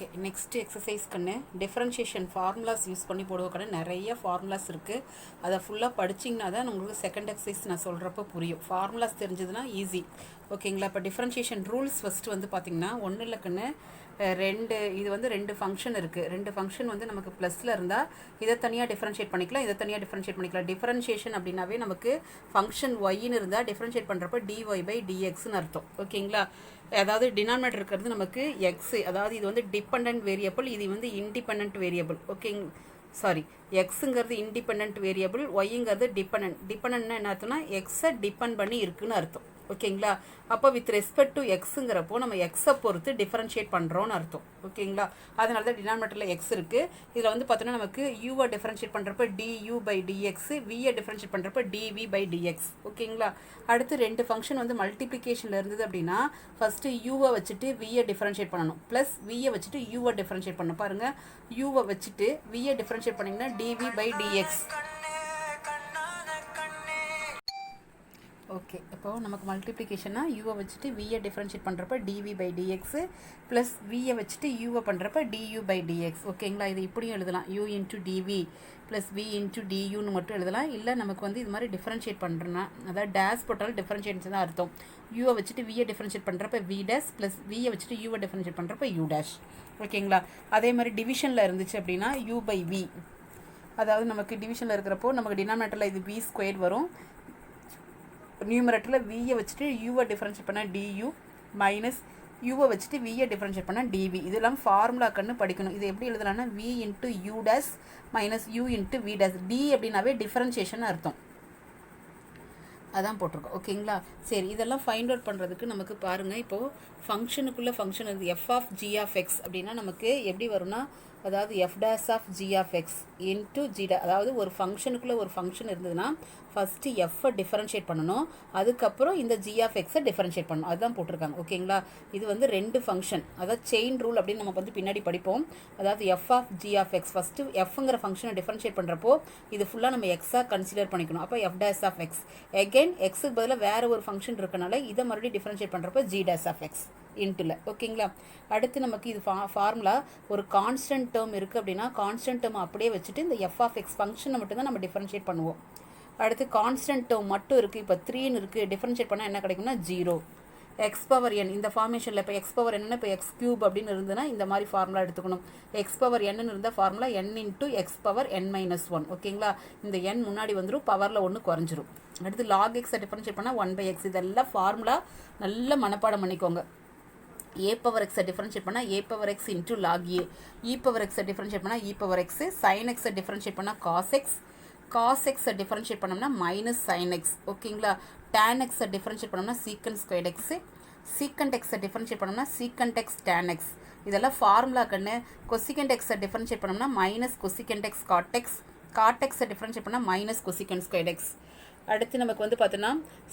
Okay, next exercise கண்ணு differentiation formulas use பண்ணி போடுவோம் கண்ணு. நிறைய ஃபார்முலாஸ் இருக்குது. அதை ஃபுல்லாக படிச்சிங்கன்னா தான் உங்களுக்கு செகண்ட் எக்ஸசைஸ் நான் சொல்கிறப்ப புரியும். ஃபார்முலாஸ் தெரிஞ்சதுன்னா ஈஸி. ஓகேங்களா? இப்போ டிஃப்ரென்ஷியேஷன் ரூல்ஸ் ஃபஸ்ட்டு வந்து பார்த்திங்கன்னா ஒன்றும் இல்லை கண்ணு, ரெண்டு ஃபங்க்ஷன் இருக்குது. ரெண்டு ஃபங்க்ஷன் வந்து நமக்கு ப்ளஸில் இருந்தால் இதை தனியாக டிஃப்ரென்ஷியேட் பண்ணிக்கலாம், இதை தனியாக டிஃப்ரென்ஷியேட் பண்ணிக்கலாம். டிஃப்ரென்ஷியேஷன் அப்படின்னாவே நமக்கு ஃபங்க்ஷன் ஒய்ன்னு இருந்தால் டிஃப்ரென்ஷியேட் பண்ணுறப்ப டிஒய் பை டிஎக்ஸ்னு அர்த்தம். ஓகேங்களா? அதாவது டினாமினேட்டர் இருக்கிறது நமக்கு எக்ஸு, அதாவது இது வந்து டிபெண்ட் வேரியபிள், இது வந்து இண்டிபெண்ட் வேரியபிள். ஓகேங்க, சாரி, எக்ஸுங்கிறது இண்டிபெண்ட் வேரியபிள், ஒய்ங்கிறது டிபெண்ட்னா என்ன அர்த்தம்னா எக்ஸை டிபெண்ட் பண்ணி இருக்குன்னு அர்த்தம். ஓகேங்களா? அப்போ வித் ரெஸ்பெக்ட் டு எக்ஸுங்கிறப்போ நம்ம எக்ஸை பொறுத்து டிஃபரன்ஷியேட் பண்ணுறோன்னு அர்த்தம். ஓகேங்களா? அதனால தான் டினாமினேட்டரில் எக்ஸ் இருக்குது. இதில் வந்து பார்த்தோன்னா நமக்கு யூவை டிஃபரன்ஷியேட் பண்ணுறப்ப டியூ பை டிஎக்ஸ், வியை டிஃபரன்ஷியேட் பண்ணுறப்ப டிவி பை டிஎக்ஸ். ஓகேங்களா? அடுத்து ரெண்டு ஃபங்க்ஷன் வந்து மல்டிப்ளிகேஷனில் இருந்தது அப்படின்னா ஃபஸ்ட்டு யூவை வச்சுட்டு வியை டிஃபரன்ஷியேட் பண்ணணும், ப்ளஸ் வியை வச்சுட்டு யூவை டிஃபரன்ஷியேட் பண்ணணும். பாருங்கள், யூவை வச்சுட்டு வியை டிஃபரன்ஷியேட் பண்ணிங்கன்னா டிவி பை டிஎக்ஸ். ஓகே, இப்போது நமக்கு மல்டிப்ளிகேஷனா யூவை வச்சுட்டு வியை டிஃப்ரென்ஷியேட் பண்ணுறப்ப டிவி பை டிஎக்ஸு ப்ளஸ் வியை வச்சுட்டு யூவை பண்ணுறப்ப டியூ பை டிஎக்ஸ். ஓகேங்களா? இது இப்படியும் எழுதலாம், u into dv plus v into டியூன்னு மட்டும் எழுதலாம். இல்லை நமக்கு வந்து இது மாதிரி டிஃப்ரென்ஷியேட் பண்ணுறோன்னா, அதாவது டேஸ் போட்டாலும் டிஃப்ரென்ஷியேட் தான் அர்த்தம். யூவை வச்சுட்டு வியை டிஃப்ரென்ஷியேட் பண்ணுறப்ப வி டேஸ் ப்ளஸ் வியை வச்சுட்டு யூவை டிஃப்ரென்ஷியேட் பண்ணுறப்ப யூ டேஷ். ஓகேங்களா? அதே மாதிரி டிவிஷனில் இருந்துச்சு அப்படின்னா யூ பை வி, அதாவது நமக்கு டிவிஷனில் இருக்கிறப்போ நமக்கு டினாமினேட்டரில் இது வி ஸ்கொயர் வரும், நியூமரேட்டரில் வியை வச்சுட்டு யூவை டிஃபரன்ஷியேட் பண்ணால் டியூ மைனஸ் யூவை வச்சுட்டு வியை டிஃபரன்ஷியேட் பண்ணால் டிவி. இதெல்லாம் ஃபார்முலா கண்ணு படிக்கணும். இது எப்படி எழுதலாம்னா v into u dash minus u into v dash. D அப்படின்னாவே டிஃபரன்ஷியேஷன் அர்த்தம், அதான் போட்டிருக்கோம். ஓகேங்களா? சரி, இதெல்லாம் ஃபைண்ட் அவுட் பண்ணுறதுக்கு நமக்கு பாருங்கள், இப்போது ஃபங்க்ஷனுக்குள்ளே ஃபங்க்ஷன் இருக்குது f of g of x அப்படின்னா நமக்கு எப்படி வரும்னா, அதாவது f dash of g of x into g dash, அதாவது ஒரு ஃபங்க்ஷனுக்குள்ளே ஒரு ஃபங்க்ஷன் இருந்ததுன்னா ஃபஸ்ட்டு எஃப்பை டிஃபரன்ஷியேட் பண்ணணும், அதுக்கப்புறம் இந்த ஜி ஆஃப் எக்ஸை டிஃபரன்ஷியேட் பண்ணணும். அதுதான் போட்டிருக்காங்க. ஓகேங்களா? இது வந்து ரெண்டு ஃபங்க்ஷன், அதாவது செயின் ரூல் அப்படின்னு நம்ம வந்து பின்னாடி படிப்போம். அதாவது f of g of x first எஃப்ங்கிற ஃபங்க்ஷனை டிஃபரன்ஷியேட் பண்ணுறப்போ இது ஃபுல்லாக நம்ம எக்ஸாக கன்சிடர் பண்ணிக்கணும். அப்போ f dash of x, again எக்ஸுக்கு பதிலாக வேறு ஒரு ஃபங்க்ஷன் இருக்கனால இதை மறுபடியும் டிஃபரன்ஷியேட் பண்ணுறப்போ ஜி டேஸ் ஆஃப் எக்ஸ் இன்ட்டுல. ஓகேங்களா? அடுத்து நமக்கு இது ஃபார்முலா ஒரு கான்ஸ்டன்ட் டேர்ம் இருக்குது அப்படின்னா கான்ஸ்டன்ட் டேர்ம் அப்படியே வச்சுட்டு இந்த எஃப் ஆஃப் எக்ஸ் ஃபங்க்ஷனை மட்டும்தான் நம்ம டிஃபரன்ஷியேட் பண்ணுவோம். அடுத்து கான்ஸ்டன்ட் டேர்ம் மட்டும் இருக்குது, இப்போ 3ன்னு இருக்குது, டிஃபரன்ஷியேட் பண்ணால் என்ன கிடைக்கும்னா 0. எக்ஸ் பவர் என் இந்த ஃபார்மேஷனில் இப்போ எக்ஸ் பவர் என்னன்னா இப்போ எக்ஸ் கியூப் அப்படின்னு இருந்ததுன்னா இந்த மாதிரி ஃபார்முலா எடுத்துக்கணும். எக்ஸ் பவர் என்னன்னு இருந்தால் formula n into X power n minus 1. ஓகேங்களா? இந்த என் முன்னாடி வந்துடும், பவரில் ஒன்று குறைஞ்சிரும். அடுத்து லாக் எக்ஸை டிஃபரன்ஷியேட் பண்ணால் 1/x. இதெல்லாம் ஃபார்முலா நல்ல மனப்பாடம் பண்ணிக்கோங்க. ஏ பவர் எக்ஸை டிஃபரன்ஷியேட் பண்ணால் a power x into log a, e power எக்ஸை டிஃபரன்ஷியேட் பண்ணால் இ பவர் எக்ஸு, சைன் எக்ஸை டிஃபரன்ஷியேட் பண்ணால் காஸ் எக்ஸ், காஸ் எக்ஸை டிஃபரன்ஷியேட் பண்ணோம்னா மைனஸ் சைன் எக்ஸ். ஓகேங்களா? டேன் எக்ஸை டிஃபரன்ஷியேட் பண்ணோம்னா சீக்கண்ட் ஸ்கொயர் எக்ஸு, சீக்கண்ட் எக்ஸை டிஃபரன்ஷியேட் பண்ணோம்னா சீக்கண்ட் எக்ஸ் டேன் எக்ஸ். இதெல்லாம் ஃபார்முலா கண்ணு. கொசிகண்ட் எக்ஸை டிஃபரன்ஷியேட் பண்ணோம்னா minus cosecant x cot x, cot எக்ஸை டிஃபரன்ஷியேட் பண்ணால் மைனஸ் கொசிகண்ட் ஸ்கொயர் எக்ஸ். அடுத்து நமக்கு வந்து பார்த்தோன்னா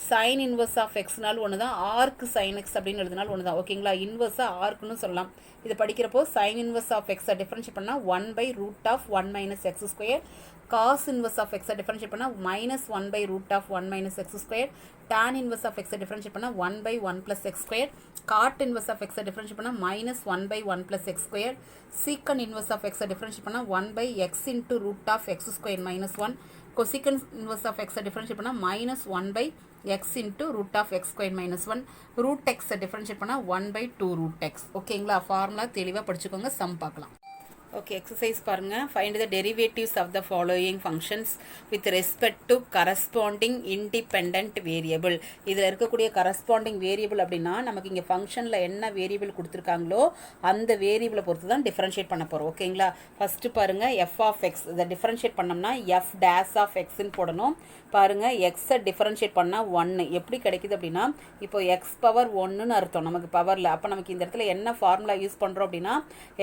சைன் இன்வர்ஸ் ஆஃப் எக்ஸ்னாலும் ஒன்று தான், ஆர்க்கு சைன் எக்ஸ் அப்படின்னு எழுதினாலும் ஒன்று தான். ஓகேங்களா? இன்வர்ஸாக ஆர்க்குன்னு சொல்லலாம். இது படிக்கிறப்போ சைன் இன்வர்ஸ் ஆஃப் எக்ஸை டிஃபரன்ஷியேட் பண்ணால் 1/√1 minus x square, cos inverse of எக்ஸை டிஃபரன்ஷியேட் பண்ணால் -1/√1 minus x square, tan inverse of எக்ஸை டிஃபரன்ஷியேட் பண்ணால் 1/1 plus x square, cot inverse of எக்ஸை டிஃபரன்ஷியேட் பண்ணால் -1/1 plus x square, secant inverse of எக்ஸை differentiate பண்ணால் 1/x into √(x square minus 1), cosecant inverse of எக்ஸை differentiate பண்ணால் -1/x into √(x square minus 1), √(x) differentiate பண்ணால் 1/2√(x). ஓகேங்களா? Formula தெளிவாக படிச்சுக்கோங்க. சம் பார்க்கலாம். ஓகே, எக்ஸசைஸ் பாருங்கள். Find the derivatives of the following functions with respect to corresponding independent variable. இதில் இருக்கக்கூடிய கரஸ்பாண்டிங் வேரியபிள் அப்படின்னா நமக்கு இங்கே ஃபங்க்ஷனில் என்ன வேரியபிள் கொடுத்துருக்காங்களோ அந்த வேரியபிளை பொறுத்து தான் டிஃபரன்ஷியேட் பண்ண போகிறோம். ஓகேங்களா? ஃபஸ்ட்டு பாருங்கள், எஃப் ஆஃப் எக்ஸ் இதை டிஃபரன்ஷியேட் பண்ணோம்னா எஃப் டேஸ் ஆஃப் எக்ஸ்ன்னு போடணும். பாருங்கள், எக்ஸை டிஃபரன்ஷியேட் பண்ணால் 1 எப்படி கிடைக்குது அப்படின்னா இப்போ எக்ஸ் பவர் 1ன்னு அர்த்தம் நமக்கு பவரில். அப்போ நமக்கு இந்த இடத்துல என்ன ஃபார்முலா யூஸ் பண்ணுறோம் அப்படின்னா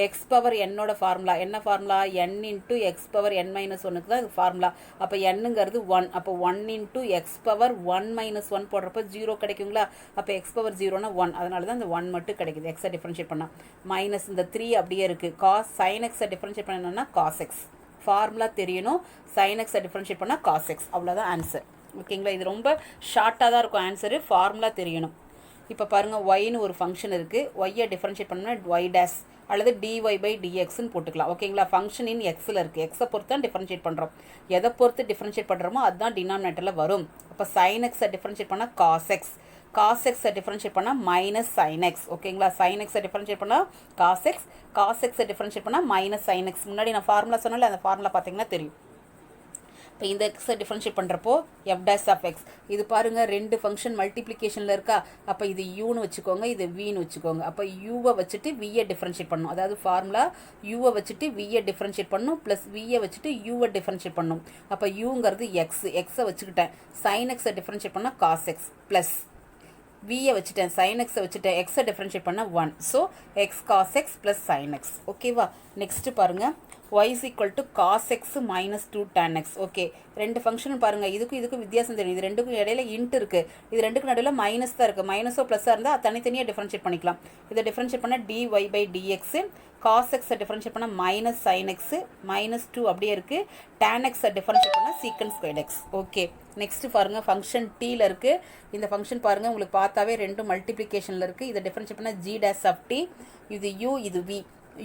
எக்ஸ் பவர் என்னோட ஃபார்முலா என்ன formula n into X power n minus 1க்கு தான் இது ஃபார்முலா. அப்போ என்னங்கிறது 1, அப்போ 1 இன்ட்டு எக்ஸ் பவர் 1 மைனஸ் 1 போடுறப்போ 0 கிடைக்குங்களா? அப்போ எக்ஸ் பவர் 0னா 1, அதனால தான் இந்த 1 மட்டும் கிடைக்குது. எக்ஸை டிஃபரன்ஷியேட் பண்ணால் மைனஸ் இந்த 3 அப்படியே இருக்குது. காஸ் சைன் எக்ஸை டிஃபரன்ஷியேட் பண்ணணும்னா காஸ் எக்ஸ், ஃபார்முலா தெரியணும். சைன் எக்ஸை டிஃபரன்ஷியேட் பண்ணால் காஸ் எக்ஸ், அவ்வளோதான் ஆன்சர். ஓகேங்களா? இது ரொம்ப ஷார்ட்டாக தான் இருக்கும் ஆன்சரு, ஃபார்முலா தெரியணும். இப்போ பாருங்கள், ஒய்னு ஒரு ஃபங்க்ஷன் இருக்குது, ஒய்யை டிஃபரன்ஷியேட் பண்ணோம்னா ஒய் டேஸ், அல்லது டிஒய் பை டிஎக்ஸ்ன்னு போட்டுக்கலாம். ஓகேங்களா? ஃபங்க்ஷன் இன் எக்ஸில் இருக்குது. எக்ஸை பொறுத்து தான் டிஃபரன்ஷியேட் பண்ணுறோம். எதை பொறுத்து டிஃபரன்ஷியேட் பண்ணுறோமோ அதுதான் டினாமினேட்டரில் வரும். அப்போ சைன் எக்ஸை டிஃபரன்ஷியேட் பண்ணால் காஸ் எக்ஸ், காஸ் எக்ஸை டிஃபரன்ஷியேட் பண்ணால் மைனஸ் சைன் எக்ஸ். ஓகேங்களா? சைன் எக்ஸை டிஃபரன்ஷியேட் பண்ணால் காஸ் எக்ஸ், காஸ் எக்ஸை டிஃபரன்ஷியேட் பண்ணால் மைனஸ் சைன் எக்ஸ். முன்னாடி நான் ஃபார்முலா சொன்னால அந்த ஃபார்முலா பார்த்தீங்கன்னா தெரியும். இப்போ இந்த எக்ஸை டிஃபரன்ஷியேட் பண்ணுறப்போ எஃப் டேஷ் ஆஃப் எக்ஸ். இது பாருங்கள், ரெண்டு ஃபங்க்ஷன் மல்டிப்ளிகேஷனில் இருக்கா. அப்போ இது யூன்னு வச்சுக்கோங்க, இது வின்னு வச்சுக்கோங்க. அப்போ யூவை வச்சுட்டு வியை டிஃபரன்ஷியேட் பண்ணணும். அதாவது ஃபார்முலா யூவை வச்சுட்டு வியை டிஃபரன்ஷியேட் பண்ணணும், ப்ளஸ் வியை வச்சுட்டு யூவை டிஃபரன்ஷியேட் பண்ணணும். அப்போ யூங்கிறது எக்ஸ், எக்ஸை வச்சுக்கிட்டேன். சைன் எக்ஸை டிஃபரன்ஷியேட் பண்ணால் காஸ் எக்ஸ், ப்ளஸ் வியை வச்சுட்டேன், சைன் எக்ஸை வச்சுட்டேன், எக்ஸை டிஃபரன்ஷியேட் பண்ண 1. So x cos x plus sine x. ஓகேவா? நெக்ஸ்ட்டு பாருங்கள், y is equal to cos x minus 2 tan x. Okay, ரெண்டு ஃபங்க்ஷன் பாருங்கள், இதுக்கும் வித்தியாசம் தெரியும். இது ரெண்டுக்கும் இடையில இன்ட் இருக்குது, இது ரெண்டுக்கும் நடுவில் மைனஸ் தான் இருக்குது. மைனஸோ ப்ளஸ்ஸாக இருந்தால் தனித்தனியாக டிஃபரன்ஷியேட் பண்ணிக்கலாம். இதை டிஃபரன்ஷியேட் பண்ணால் dy பை dx, cos எக்ஸை டிஃபரன்ஷியேட் பண்ணால் மைனஸ் சைன் எக்ஸு, மைனஸ் 2 அப்படியே இருக்குது. tan எக்ஸை டிஃபரன்ஷியேட் பண்ணால் secant square x. Okay, next பாருங்கள், ஃபங்க்ஷன் டீயில் இருக்குது. இந்த ஃபங்க்ஷன் பாருங்கள், உங்களுக்கு பார்த்தாவே ரெண்டும் மல்டிப்ளிகேஷனில் இருக்குது. இதை டிஃபரன்ஷியேட் பண்ணால் ஜி டேஷ் ஆஃப் டி, இது யூ, இது வி.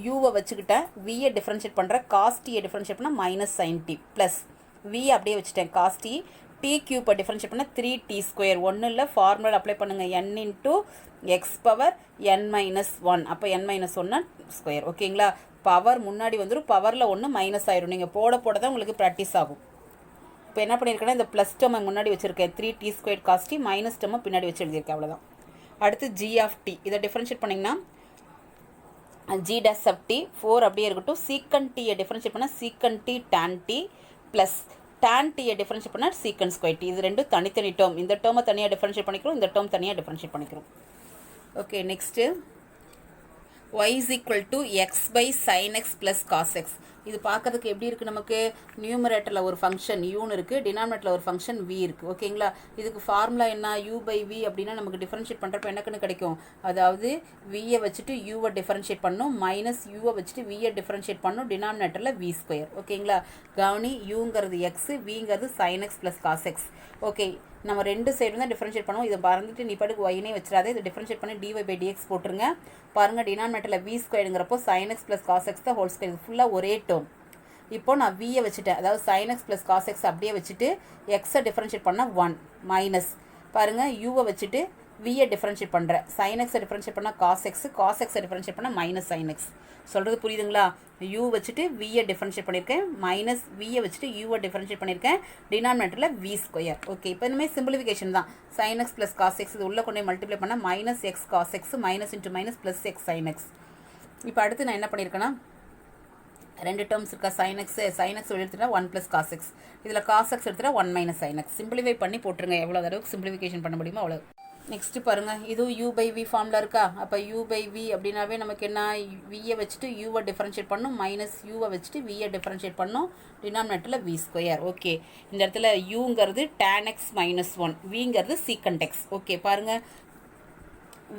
யூவை வச்சுக்கிட்டேன், வியை டிஃபரன்ஷியேட் பண்ணுறேன், காஸ் டியை டிஃபரன்ஷியேட் பண்ணால் மைனஸ் சைன் டி, ப்ளஸ் வியை அப்படியே வச்சுட்டேன், காஸ் டி, டி கியூப்பை டிஃபரன்ஷியேட் பண்ணால் 3t ஸ்கொயர். ஒன்றும் இல்லை, ஃபார்முலா அப்ளை பண்ணுங்கள், n into X power n minus 1. அப்போ n மைனஸ் 1 ஸ்கொயர். ஓகேங்களா? பவர் முன்னாடி வந்துடும், பவரில் ஒன்று மைனஸ் ஆயிரும். நீங்கள் போட தான் உங்களுக்கு ப்ராக்டிஸ் ஆகும். இப்போ என்ன பண்ணியிருக்கேன்னா, இந்த ப்ளஸ் டேர்மை முன்னாடி வச்சுருக்கேன், 3t square cos D, minus டேர்மை பின்னாடி வச்சு எழுதியிருக்கேன், அவ்வளோதான். அடுத்து ஜி ஆஃப் டி, இதை டிஃபரன்ஷியேட் பண்ணிங்கன்னா g dash of t 4 அப்படியே இருக்கட்டும். சீக்கன் டீயை டிஃபரன்ஷியேட் பண்ணால் secant t tan t plus tan டீயை டிஃபரன்ஷியேட் பண்ணால் சீக்கன் ஸ்கொயர் டி. இது ரெண்டும் தனித்தனி டேர்ம். இந்த டேர்மை தனியாக டிஃபரன்ஷியேட் பண்ணிக்கிறோம், இந்த டேர்ம் தனியாக டிஃபரன்ஷியேட் பண்ணிக்கிறோம். Okay, next y is equal to x by sin x plus cos x. இது பார்க்கறதுக்கு எப்படி இருக்குது, நமக்கு நியூமரேட்டரில் ஒரு ஃபங்க்ஷன் யூன்னு இருக்குது, டினாமினேட்டரில் ஒரு ஃபங்க்ஷன் வி இருக்குது. ஓகேங்களா? இதுக்கு ஃபார்முலா என்ன, யூ பை வி அப்படின்னா நமக்கு டிஃபரன்ஷியேட் பண்ணுறப்ப எனக்குன்னு கிடைக்கும். அதாவது வியை வச்சுட்டு யூவை டிஃபரன்ஷியேட் பண்ணணும், மைனஸ் யூவை வச்சுட்டு வியை டிஃபரன்ஷியேட் பண்ணணும், டினாமினேட்டரில் வி ஸ்கொயர். ஓகேங்களா? கவனி, யூங்கிறது எக்ஸ், விங்கிறது sine x plus cos x. Okay, நம்ம ரெண்டு சைடும் தான் டிஃபரன்ஷியேட் பண்ணுவோம். இதை மறந்துட்டு நீ பாட்டுக்கு ஒயினே வச்சிடாதே, இதை டிஃபரன்ஷியேட் பண்ணி dy பை dx போட்டுருங்க. பாருங்கள், டினாமினேட்டரில் வி ஸ்கொயருங்கிறப்போ sine x plus cos x தான் ஹோல் ஸ்கொயர். இது ஃபுல்லாக ஒரே டேர்ம். இப்போ நான் வியை வச்சுட்டேன், அதாவது sine x plus cos x அப்படியே வச்சுட்டு எக்ஸை டிஃபரன்ஷியேட் பண்ணால் 1 மைனஸ். பாருங்கள், யூவை வச்சுட்டு வியை டிஃபரன்ஷியேட் பண்ணுறேன், சைன் எக்ஸை டிஃபரன்ஷியேட் பண்ணால் காஸ் எக்ஸ், காஸ் எக்ஸை டிஃபரன்ஷியேட் பண்ணால் மைனஸ் சைன் எக்ஸ். சொல்கிறது புரியுதுங்களா? யூ வச்சுட்டு வியை டிஃபரன்ஷியேட் பண்ணியிருக்கேன், மைனஸ் வியை வச்சுட்டு யூவை டிஃபரன்ஷியேட் பண்ணியிருக்கேன், டினாமினேட்டரில் வி ஸ்கொயர். ஓகே, இப்போ இனிமேல் சிம்பிளிஃபிகேஷன் தான். Sine x plus cos x இது உள்ளே கொண்டு மல்டிப்ளை பண்ணால் minus x cos x, minus into minus plus x sine x. இப்போ அடுத்து நான் என்ன பண்ணியிருக்கேன்னா, ரெண்டு டேர்ம்ஸ் இருக்கா, சைன் எக்ஸ் எடுத்துட்டா 1 ப்ளஸ் காஸ் எக்ஸ், இதில் காஸ் எக்ஸ் எடுத்துட்டா 1 மைனஸ் சைன் எக்ஸ். சிம்பிளிஃபை பண்ணி போட்டுருங்க, எவ்வளோ தடவைக்கு சிம்பிளிஃபிகேஷன் பண்ண முடியுமோ அவ்வளோ. நெக்ஸ்ட்டு பாருங்கள், இதுவும் யூ பை வி ஃபார்மில் இருக்கா. அப்போ யூ பை வி அப்படின்னாவே நமக்கு என்ன, வியை வச்சுட்டு யூவை டிஃபரன்ஷியேட் பண்ணணும், மைனஸ் யூவை வச்சுட்டு வியை டிஃபரன்ஷியேட் பண்ணணும், டினாமினேட்டரில் வி ஸ்கொயர். ஓகே, இந்த இடத்துல யூங்கிறது tan எக்ஸ் மைனஸ் 1, விங்கிறது சீக்கண்ட் எக்ஸ். ஓகே, பாருங்கள்,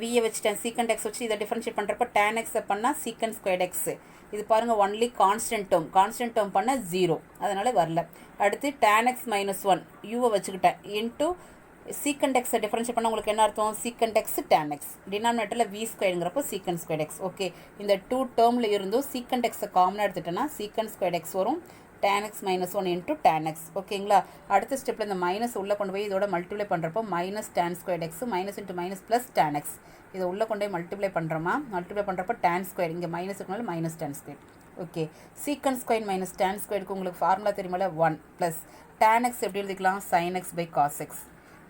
வியை வச்சுட்டேன், சீக்கண்ட் எக்ஸ் வச்சு இதை டிஃபரன்ஷியேட் பண்ணுறப்ப tan எக்ஸை பண்ணால் சீக்கண்ட் ஸ்கொயர் எக்ஸ். இது பாருங்கள், ஒன்லி கான்ஸ்டன்ட் டேர்ம் பண்ணால் 0, அதனால் வரல. அடுத்து tan எக்ஸ் மைனஸ் 1 யூவை வச்சுக்கிட்டேன், இன்ட்டு சீக்கண்ட் எக்ஸை டிஃபரன்ஷியேட் பண்ணால் உங்களுக்கு என்ன அர்த்தம், சீக்கண்ட் எக்ஸ் tan எக்ஸ், டினாமினேட்டரில் வி ஸ்கொயருங்கிறப்போ சீக்கண்ட் ஸ்கொயர் எக்ஸ். ஓகே, இந்த 2 டேர்மில் இருந்தும் சீக்கண்ட் எக்ஸை காமனாக எடுத்துட்டேன்னா சீக்கண்ட் ஸ்கொயர் எக்ஸ் வரும், tan x minus 1 into tan x. ஓகேங்களா? அடுத்த ஸ்டெப்பில் இந்த மைனஸ் உள்ளே கொண்டு போய் இதோட மல்டிப்ளை பண்ணுறப்போ minus tan square X, minus into minus plus tan X. இதை உள்ளே கொண்டு போய் மல்டிப்ளை பண்ணுறப்போ tan ஸ்கொயர், இங்கே மைனஸ் இருக்கனால minus tan square. Okay, secant square minus tan ஸ்கொயருக்கு உங்களுக்கு ஃபார்முலா தெரியுமில்ல, 1 ப்ளஸ் tan எக்ஸ் எப்படி எழுதிக்கலாம், sine x by cos x.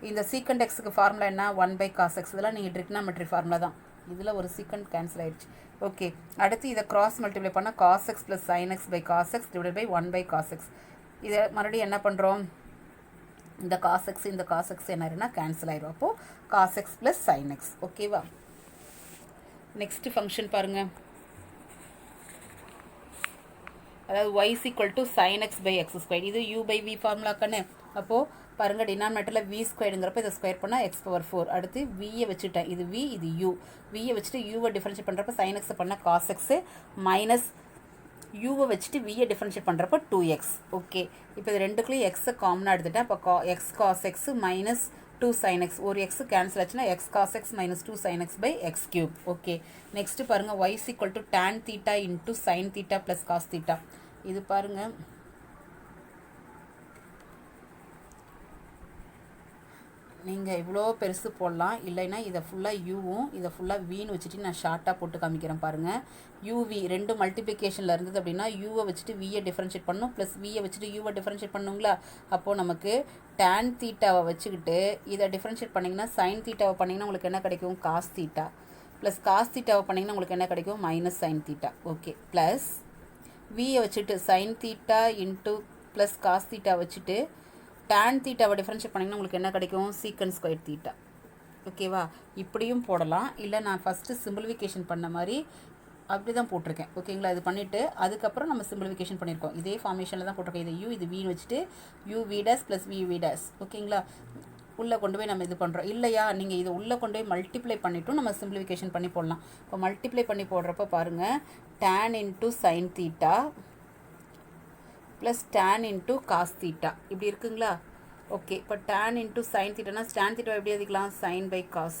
இந்த சீக்கண்ட் எக்ஸுக்கு ஃபார்முலா என்ன, 1 பை காஸ் எக்ஸ். இதெல்லாம் நீங்கள் ட்ரிக்னாமெட்ரி ஃபார்முலா தான், இதில் ஒரு சீக்கண்ட் கேன்சல் ஆயிடுச்சு. ஓகே, அடுத்து இதை கிராஸ் மல்டிப்ளை பண்ணால் cos x plus sine x by cos x divide by 1 by cos x. இதை மறுபடியும் என்ன பண்ணுறோம், இந்த காஸ் எக்ஸ் இந்த காஸ் எக்ஸ் என்ன ஆயிருன்னா கேன்சல் ஆயிரும். அப்போது cos x plus sine x. ஓகேவா? நெக்ஸ்ட்டு ஃபங்க்ஷன் பாருங்கள், அதாவது y is equal to sin x by x square. இது u by v ஃபார்முலாக்கானு. அப்போது பாருங்கள், டினாமினேட்டரில் v ஸ்கொயருங்கிறப்ப இதை ஸ்கொயர் பண்ணால் x பவர் 4. அடுத்து வியை வச்சுட்டேன், இது v இது u, வியை வச்சுட்டு யூவை டிஃபரன்ஷியேட் பண்ணுறப்ப sin x பண்ணால் காஸ் எக்ஸு, மைனஸ் யூவை வச்சுட்டு வியை டிஃபரன்ஷியேட் பண்ணுறப்ப 2x. ஓகே, இப்போ இது ரெண்டுக்குள்ளேயும் எக்ஸை காமனாக எடுத்துட்டேன். அப்போ x cos x minus 2 sin x ஒரு x கேன்சல் ஆச்சுன்னா x cos x minus 2 sin x by x cube. Okay, next பாருங்க y is equal to tan theta into sin theta plus cos theta. இது பாருங்க நீங்கள் இவ்வளோ பெருசு போடலாம், இல்லைன்னா இதை ஃபுல்லாக யூவும் இதை ஃபுல்லாக வீன்னு வச்சுட்டு நான் ஷார்ட்டாக போட்டு காமிக்கிறேன் பாருங்கள். யூவி ரெண்டு மல்டிப்ளிகேஷனில் இருந்தது அப்படின்னா யூவை வச்சுட்டு வியை டிஃப்ரென்ஷியேட் பண்ணணும், ப்ளஸ் வியை வச்சுட்டு யூவை டிஃப்ரென்ஷியேட் பண்ணுங்களா. அப்போது நமக்கு டேன் தீட்டாவை வச்சுக்கிட்டு இதை டிஃப்ரென்ஷியேட் பண்ணிங்கன்னா சைன் தீட்டாவை பண்ணிங்கன்னா உங்களுக்கு என்ன கிடைக்கும், காஸ் தீட்டா. ப்ளஸ் காஸ் தீட்டாவை பண்ணிங்கன்னா உங்களுக்கு என்ன கிடைக்கும், minus sine theta. Okay, plus வியை வச்சுட்டு sine theta into plus cos theta வச்சுட்டு tan தீட்டாவை டிஃப்ரென்ஷியேட் பண்ணிங்கன்னா உங்களுக்கு என்ன கிடைக்கும், சீக்கன் ஸ்கொயர் தீட்டா. ஓகேவா, இப்படியும் போடலாம், இல்லை நான் ஃபஸ்ட்டு சிம்பிளிஃபிகேஷன் பண்ண மாதிரி அப்படி தான் போட்டிருக்கேன். ஓகேங்களா, இது பண்ணிவிட்டு அதுக்கப்புறம் நம்ம சிம்பிளிஃபிகேஷன் பண்ணியிருக்கோம். இதே ஃபார்மேஷனில் தான் போட்டிருக்கேன். இது யூ இது வின்னு வச்சுட்டு u v dash plus v v dash. ஓகேங்களா, உள்ளே கொண்டு போய் நம்ம இது பண்ணுறோம். இல்லையா, நீங்கள் இது உள்ளே கொண்டு போய் மல்டிப்ளை பண்ணிவிட்டும் நம்ம சிம்பிளிஃபிகேஷன் பண்ணி போடலாம். இப்போ மல்டிப்ளை பண்ணி போடுறப்ப பாருங்கள், tan into sine theta plus tan into cos theta இப்படி இருக்குங்களா. ஓகே, இப்போ tan இன்ட்டு சைன் தீட்டானா tan தீட்டா எப்படி எழுதிக்கலாம், sine by cos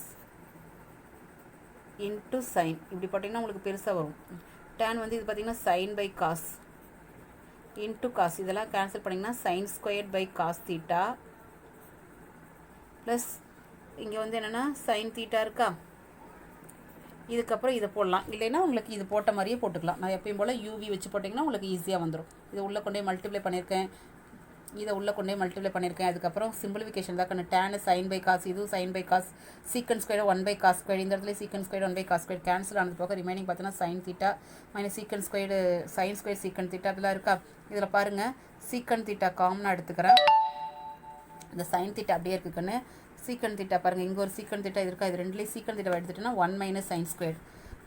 into sine இப்படி போட்டிங்கன்னா உங்களுக்கு பெருசாக வரும். tan வந்து இது பார்த்திங்கன்னா sine by cos into cos, இதெல்லாம் கேன்சல் பண்ணிங்கன்னா sine square by cos theta plus இங்கே வந்து என்னென்னா சைன் தீட்டா இருக்கா. இதுக்கப்புறம் இதை போடலாம், இல்லைன்னா உங்களுக்கு இது போட்ட மாதிரியே போட்டுக்கலாம். நான் எப்பயும் போல் யூவி வச்சு போட்டிங்கன்னா உங்களுக்கு ஈஸியாக வந்துடும். இதை உள்ளே கொண்டே மல்டிப்ளை பண்ணியிருக்கேன், இதை உள்ளே கொண்டே மல்டிப்ளை பண்ணியிருக்கேன். அதுக்கப்புறம் சிம்பிளிஃபிகேஷன் தான் கண்ணு. டேன் சைன் பை காஸ், இதுவும் sine by cos, secant square 1 by cos square, இந்த இடத்துல secant square 1 by cos square cancel ஆனது போக ரிமைனிங் பார்த்தீங்கன்னா sine theta minus secant square sine square secant theta இதெல்லாம் இருக்கா. இதில் பாருங்கள் சீக்கன் தீட்டா காமனாக எடுத்துக்கிறேன், இந்த சைன் தீட்டா அப்படியே இருக்குன்னு. சீக்கன் தீட்டா பாருங்கள், இங்கே ஒரு சீக்கன் தீட்டா இது இருக்கா, இது ரெண்டுலேயும் சீக்கன் தீட்டா எடுத்துட்டேன்னா 1 மைனஸ் சைன் ஸ்கொயர்.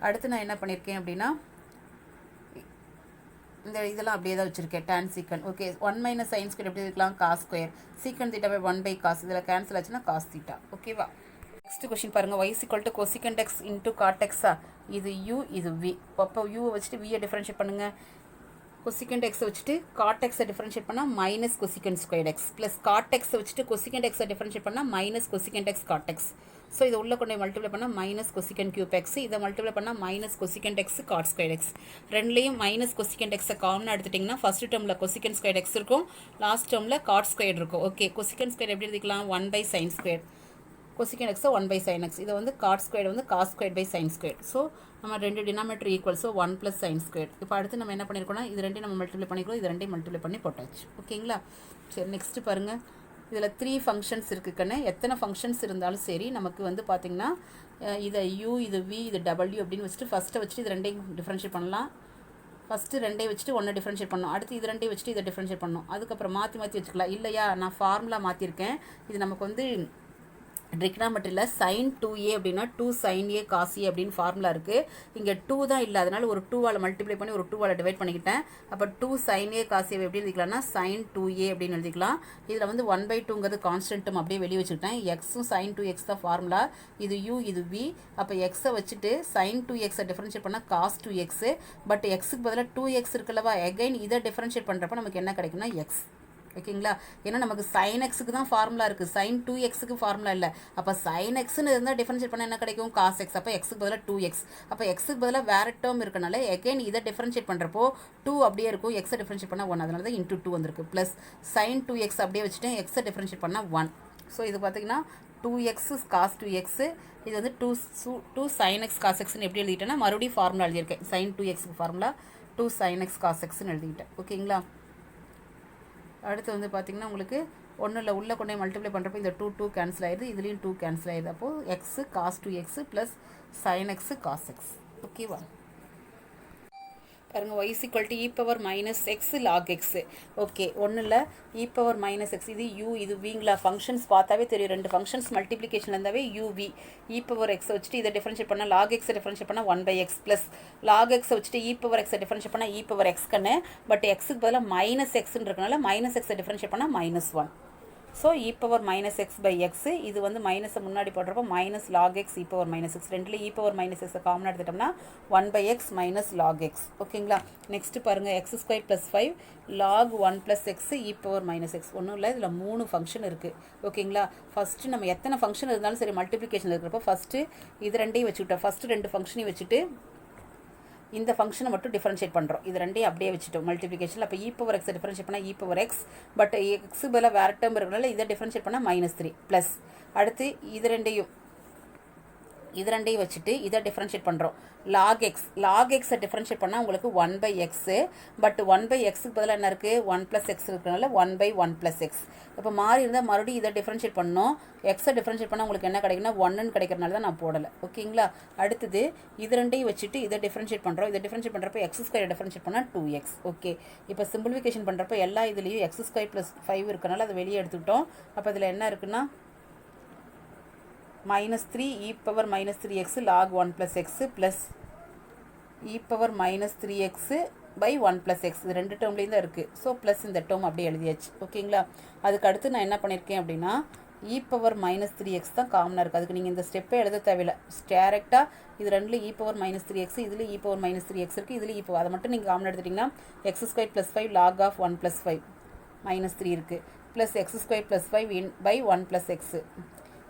அடுத்து நான் என்ன பண்ணியிருக்கேன் அப்படின்னா இந்த இதெல்லாம் அப்படியே தான் வச்சுருக்கேன் tan சீக்கன். ஓகே, 1 மைனஸ் சைன் ஸ்கொயர் எப்படி இருக்கலாம், cos square secant theta by 1 by cos, இதில் கேன்சல் ஆச்சுன்னா காஸ் தீட்டா. ஓகேவா, நெக்ஸ்ட் கொஸ்டின் பாருங்கள், y is equal to cosecant x into cot x. இது u இது v. அப்போ u வச்சுட்டு v டிஃபரன்ஷியேட் பண்ணுங்கள். cosecant x வச்சுட்டு cot x டிஃபரன்ஷியேட் பண்ணால் minus cosecant square x plus cot x வச்சுட்டு cosecant x டிஃபரன்ஷியேட் பண்ணால் minus cosecant x cot x. So இதை உள்ளே கொண்டு மல்டிப்ளை பண்ணால் மைனஸ் cosecant கியூப் எக்ஸ், இதை மல்டிப்ளை பண்ணால் minus cosecant x God square X. ரெண்டுலேயும் மைனஸ் cosecant x காமனாக எடுத்துட்டிங்கன்னா ஃபஸ்ட்டு டேர்மில் cosecant ஸ்கொயர் எக்ஸ் இருக்கும், லாஸ்ட் டேர்மில் காட் ஸ்கொயர் இருக்கும். ஓகே, cosecant ஸ்கொயர் எப்படி எடுத்துக்கலாம், 1 by sine square, cosecant x 1 by sine x, இதை வந்து காட் ஸ்கொயர் வந்து cos square by sine square. So நம்ம ரெண்டு denominator equal, so 1 plus sine square. இப்போ அடுத்து நம்ம என்ன பண்ணியிருக்கோம்னா இது ரெண்டையும் நம்ம மல்டிப்ளை பண்ணிக்கிறோம், இது ரெண்டையும் மல்டிப்ளை பண்ணி போட்டாச்சு. ஓகேங்களா, சரி நெக்ஸ்ட்டு பாருங்கள், இதில் 3 ஃபங்க்ஷன்ஸ் இருக்குன்னு. எத்தனை ஃபங்க்ஷன்ஸ் இருந்தாலும் சரி நமக்கு வந்து பார்த்திங்கன்னா இதை u இது v இது w அப்படின்னு வச்சுட்டு ஃபஸ்ட்டை வச்சுட்டு இது ரெண்டையும் டிஃப்ரென்ஷியேட் பண்ணலாம். ஃபஸ்ட்டு ரெண்டையும் வச்சுட்டு ஒன்று டிஃப்ரென்ஷியேட் பண்ணணும், அடுத்து இது ரெண்டையும் வச்சுட்டு இதை டிஃப்ரென்ஷியேட் பண்ணணும். அதுக்கப்புறம் மாற்றி மாற்றி வச்சுக்கலாம். இல்லையா, நான் ஃபார்முலா மாற்றிருக்கேன். இது நமக்கு வந்து ட்ரிக்னாமெட்ரியில் sin 2a அப்படின்னா 2 sin a cos a அப்படின்னு ஃபார்முலா இருக்குது. இங்கே 2 தான் இல்லை, அதனால் ஒரு 2வால் மல்டிப்ளை பண்ணி ஒரு 2வால் டிவைட் பண்ணிக்கிட்டேன். அப்போ 2 sin a cos a எப்படி எழுதிக்கலாம்னா sin 2a அப்படின்னு எழுதிக்கலாம். இதில் வந்து 1/2ங்கிறது கான்ஸ்டன்ட்டும் அப்படியே வெளியே வச்சுக்கிட்டேன். எக்ஸும் sin 2x தான் ஃபார்முலா, இது u இது v. அப்போ எக்ஸை வச்சுட்டு sin 2x டிஃபரன்ஷியேட் பண்ணால் cos 2x, பட் எக்ஸுக்கு பதிலாக 2x இருக்குல்லவா, எகைன் இதை டிஃபரன்ஷியேட் பண்ணுறப்ப நமக்கு என்ன கிடைக்குன்னா எக்ஸ். ஓகேங்களா, ஏன்னா நமக்கு சைன் எக்ஸுக்கு தான் ஃபார்முலா இருக்குது, சைன் 2xக்கு ஃபார்முலா இல்லை. அப்போ சைன் எக்ஸ்னு இருந்தால் டிஃபரன்ஷியேட் பண்ண என்ன கிடைக்கும், காஸ் எக்ஸ். அப்போ எக்ஸுக்கு பதிலாக 2x, அப்போ எக்ஸுக்கு பதிலாக வேறு டேர்ம் இருக்கனால எகைன் இதை டிஃபரன்ஷியேட் பண்ணுறப்போ 2 அப்படியே இருக்கும், எக்ஸை டிஃபரன்ஷியேட் பண்ணால் 1, அதனால தான் இன்ட்டு 2 வந்திருக்கு. ப்ளஸ் சைன் 2x அப்படியே வச்சுட்டு எக்ஸை டிஃபரன்ஷியேட் பண்ணால் 1. ஸோ இது பார்த்திங்கன்னா 2x காஸ் 2x, இது வந்து 2 sin x காஸ் எக்ஸ்னு எப்படி எழுதிட்டேன்னா மறுபடியும் ஃபார்முலா எழுதியிருக்கேன். சைன் 2xக்கு ஃபார்முலா 2 sin x காஸ் எக்ஸ்னு எழுதிக்கிட்டேன். ஓகேங்களா, அடுத்து வந்து பார்த்திங்கன்னா உங்களுக்கு ஒன்றும் இல்லை, உள்ளே கொண்டே மல்டிப்ளை பண்ணுறப்போ இந்த 2 கேன்சல் ஆயிடுது, இதுலேயும் 2 கேன்சல் ஆயிடுது. அப்போது x cos 2x plus sine x cos x. ஓகேவா, பாருங்கள் y is equal to e power minus x log x. Okay, ஒன்றும் இல்லை, e power minus x இது u இது vங்களா. ஃபங்க்ஷன்ஸ் பார்த்தாவே தெரியும், ரெண்டு ஃபங்க்ஷன்ஸ் மல்டிப்ளிகேஷன் இருந்தாவே uv e power x வச்சுட்டு இதை டிஃபரன்ஷியேட் பண்ணால் log x டிஃபரன்ஷியேட் பண்ணால் 1/x ப்ளஸ் log x வச்சுட்டு e power x டிஃபரன்ஷியேட் பண்ணால் e power x கண்ணு. பட் எக்ஸுக்கு பதிலாக மைனஸ் எக்ஸ்ன்னு இருக்கனால மைனஸ் எக்ஸை டிஃபரன்ஷியேட் பண்ணால் -1. So e power minus x by x இது வந்து மைனஸை முன்னாடி போடுறப்போ minus log x e power minus x ரெண்டுலேயும் இ பவர் மைனஸ் எக்ஸை காமனாக எடுத்துட்டோம்னா 1/x மைனஸ் லாக் எக்ஸ். ஓகேங்களா. நெக்ஸ்ட் பாருங்கள் x square plus 5 log 1 + x e power minus x. ஒன்றும் இல்லை, இதில் 3 ஃபங்க்ஷன் இருக்குது. ஓகேங்களா. ஃபஸ்ட்டு நம்ம எத்தனை ஃபங்க்ஷன் இருந்தாலும் சரி மல்டிப்ளிகேஷன் இருக்கிறப்போ ஃபஸ்ட்டு இது ரெண்டையும் வச்சுக்கிட்டோம். ஃபஸ்ட்டு 2 ஃபங்க்ஷனையும் வச்சுட்டு இந்த ஃபங்க்ஷனை மட்டும் டிஃபரன்ஷியேட் பண்ணுறோம். இது ரெண்டையும் அப்படியே வச்சுட்டோம் மல்டிப்ளிகேஷனில். அப்போ இ பவர் எக்ஸை டிஃபரன்ஷியேட் பண்ணால் e power X, but x பதிலாக வேறு டேர்ம் இருக்கிறனால இதை டிஃபரன்ஷியேட் பண்ணால் -3 ப்ளஸ் அடுத்து இது ரெண்டையும் வச்சுட்டு இதை டிஃபரன்ஷியேட் பண்ணுறோம். லாக் எக்ஸை டிஃபரன்ஷியேட் பண்ணால் உங்களுக்கு 1/x, பட் 1/xக்கு பதிலாக என்ன இருக்குது 1 + x இருக்கிறனால 1/1 + x. இப்போ மாறி இருந்தால் மறுபடியும் இதை டிஃபரன்ஷியேட் பண்ணோம். எக்ஸை டிஃபரன்ஷியேட் பண்ணால் உங்களுக்கு என்ன கிடைக்குன்னா 1ன்னு கிடைக்கிறனால தான் நான் போடலை. ஓகேங்களா. அடுத்தது இது ரெண்டையும் வச்சுட்டு இதை டிஃபரன்ஷியேட் பண்ணுறோம். இதை டிஃபரன்ஷியேட் பண்ணுறப்போ x² டிஃபரன்ஷியேட் பண்ணால் 2x. ஓகே. இப்போ சிம்பிளிஃபிகேஷன் பண்ணுறப்போ எல்லா இதுலேயும் x² + 5 இருக்கிறனால அதை வெளியே எடுத்துக்கிட்டோம். அப்போ இதில் என்ன இருக்குன்னா -3 e power -3x log 1 + x plus e power -3x by 1 + x. இது ரெண்டு டேர்ம்லேயும் தான் இருக்குது. ஸோ ப்ளஸ் இந்த டேர்ம் அப்படியே எழுதியாச்சு. ஓகேங்களா. அதுக்கு அடுத்து நான் என்ன பண்ணியிருக்கேன் அப்படின்னா e பவர் -3x தான் காமனாக இருக்குது. அதுக்கு நீங்கள் இந்த ஸ்டெப்பே எழுத தேவையில்லை. டேரெக்டாக இது ரெண்டுலேயும் e பவர் -3x, இதில் e பவர் -3x இருக்குது, இதில் e பவர் அதை மட்டும் நீங்கள் காமனாக எடுத்துட்டிங்கன்னா x² + 5 log of 1 + 5 -3 இருக்குது ப்ளஸ் x² + 5 பை 1 + x.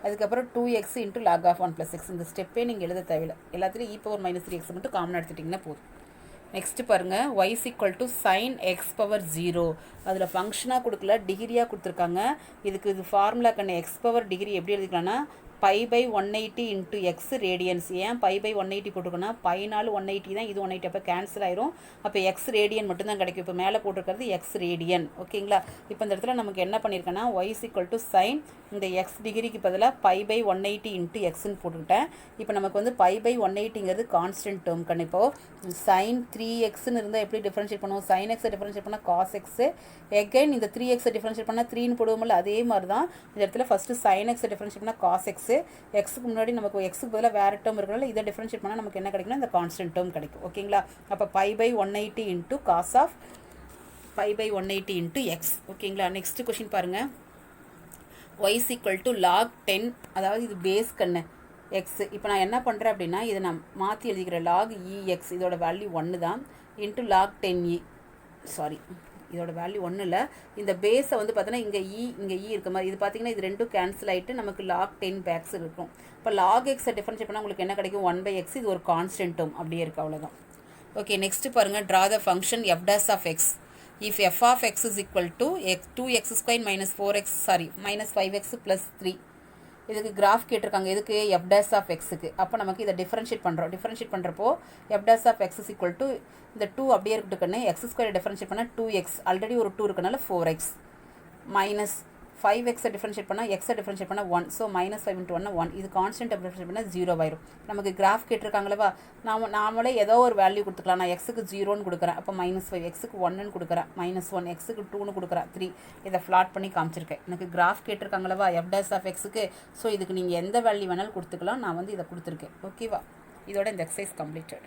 அதுக்கப்புறம் 2x × log of 1 + x. இந்த ஸ்டெப்பே நீங்கள் எழுத தேவையில்லை. எல்லாத்துலேயும் e பவர் -3x மட்டும் காமனாக எடுத்துட்டிங்கன்னா போதும். நெக்ஸ்ட்டு பாருங்கள் y = sin x பவர் 0. அதில் ஃபங்க்ஷனாக கொடுக்கல, டிகிரியாக கொடுத்துருக்காங்க. இதுக்கு இது ஃபார்முலா கண்ணு x பவர் டிகிரி எப்படி எழுதிக்கலாம்னா π/180 × x ரேடியன்ஸ். ஏன் π/180 போட்டுக்கோன்னா π4 180 தான், இது 180, அப்போ கேன்சல் ஆயிரும். அப்போ x ரேடியன் மட்டும்தான் கிடைக்கும். இப்போ மேலே போட்டிருக்கிறது x ரேடியன். ஓகேங்களா. இப்போ இந்த இடத்துல நமக்கு என்ன பண்ணியிருக்கேன்னா y = sin இந்த x டிகிரிக்கு பதிலாக π/180 × xன்னு போட்டுக்கிட்டேன். இப்போ நமக்கு வந்து π/180ங்கிறது கான்ஸ்டன்ட் டேர்ம் கண்ணு. இப்போது sin 3xன்னு இருந்தால் எப்படி டிஃபரன்ஷியேட் பண்ணுவோம், sin x டிஃபரன்ஷியேட் பண்ணால் cos x, எகைன் இந்த 3x டிஃபரன்ஷியேட் பண்ணால் 3ன்னு போடுவோம்ல, அதே மாதிரி தான் இந்த இடத்துல ஃபஸ்ட்டு sin x டிஃபரன்ஷியேட் பண்ணால் cos x, எக்ஸுக்கு முன்னாடி நமக்கு எக்ஸுக்கு பதிலாக வேறு டேர்ம் இருக்கிறனால இதை டிஃபரன்ஷியேட் பண்ணால் நமக்கு என்ன கிடைக்குன்னா இந்த கான்ஸ்டன்ட் டேர்ம் கிடைக்கும். ஓகேங்களா. அப்போ π/180 × cos of π/180 × x. ஓகேங்களா. நெக்ஸ்ட் கொஷின் பாருங்கள். y = log 10, அதாவது இது பேஸ் கண்ணு எக்ஸ். இப்போ நான் என்ன பண்ணுறேன் அப்படின்னா இதை நான் மாற்றி எழுதிக்கிறேன். log ex இதோட வேல்யூ 1 தான் × log 10e. சாரி, இதோட வேல்யூ ஒன்றும் இல்லை. இந்த பேஸை வந்து பார்த்தோன்னா இங்கே இ இருக்க மாதிரி இது பார்த்தீங்கன்னா இது ரெண்டும் கேன்சல் ஆகிட்டு நமக்கு log 10 பேக்ஸ் இருக்கும். இப்போ log x டிஃபரன்ஷியேட் பண்ணால் உங்களுக்கு என்ன கிடைக்கும் 1/x. இது ஒரு கான்ஸ்டன்ட் டேர்ம் அப்படியே இருக்குது, அவ்வளோதான். ஓகே. நெக்ஸ்ட் பாருங்கள். Draw the function f dash of x. If f of x is equal to 2x² - 4x -5x + 3. இதுக்கு கிராஃப் கேட்டிருக்காங்க. இதுக்கு f dash of xக்கு. அப்போ நமக்கு இதை டிஃபரன்ஷியேட் பண்ணுறோம். டிஃபரன்ஷியேட் பண்ணுறப்போ f dash of x is equal to இந்த 2 அப்படியே இருக்கட்டுக்குன்னு x² டிஃபரன்ஷியேட் பண்ணால் 2x, ஆல்ரெடி ஒரு 2 இருக்கனால 4x, மைனஸ் 5x டிஃபரன்ஷியேட் பண்ணால் x டிஃபரன்ஷியேட் பண்ணால் 1. ஸோ -5 × 1 1. இது கான்ஸ்டன்ட் டிஃபரன்ஷியேட் பண்ணால் 0 ஆயிரும். நமக்கு கிராஃப் கேட்டிருக்காங்களவா, நாமளே ஏதோ ஒரு வேல்யூ கொடுத்துக்கலாம். நான் x-க்கு 0ன்னு கொடுக்குறேன், அப்போ -5, x-க்கு 1ன்னு கொடுக்குறேன், -1, x-க்கு 2ன்னு கொடுக்குறேன், 3. இதை ஃப்ளாட் பண்ணி காமிச்சிருக்கேன். எனக்கு கிராஃப் கேட்டிருக்காங்களவா f dash of x-க்கு. ஸோ இதுக்கு நீங்கள் எந்த வேல்யூ வேணாலும் கொடுத்துக்கலாம். நான் வந்து இதை கொடுத்துருக்கேன். ஓகேவா. இதோட இந்த எக்ஸசைஸ் கம்ப்ளீட்டட்.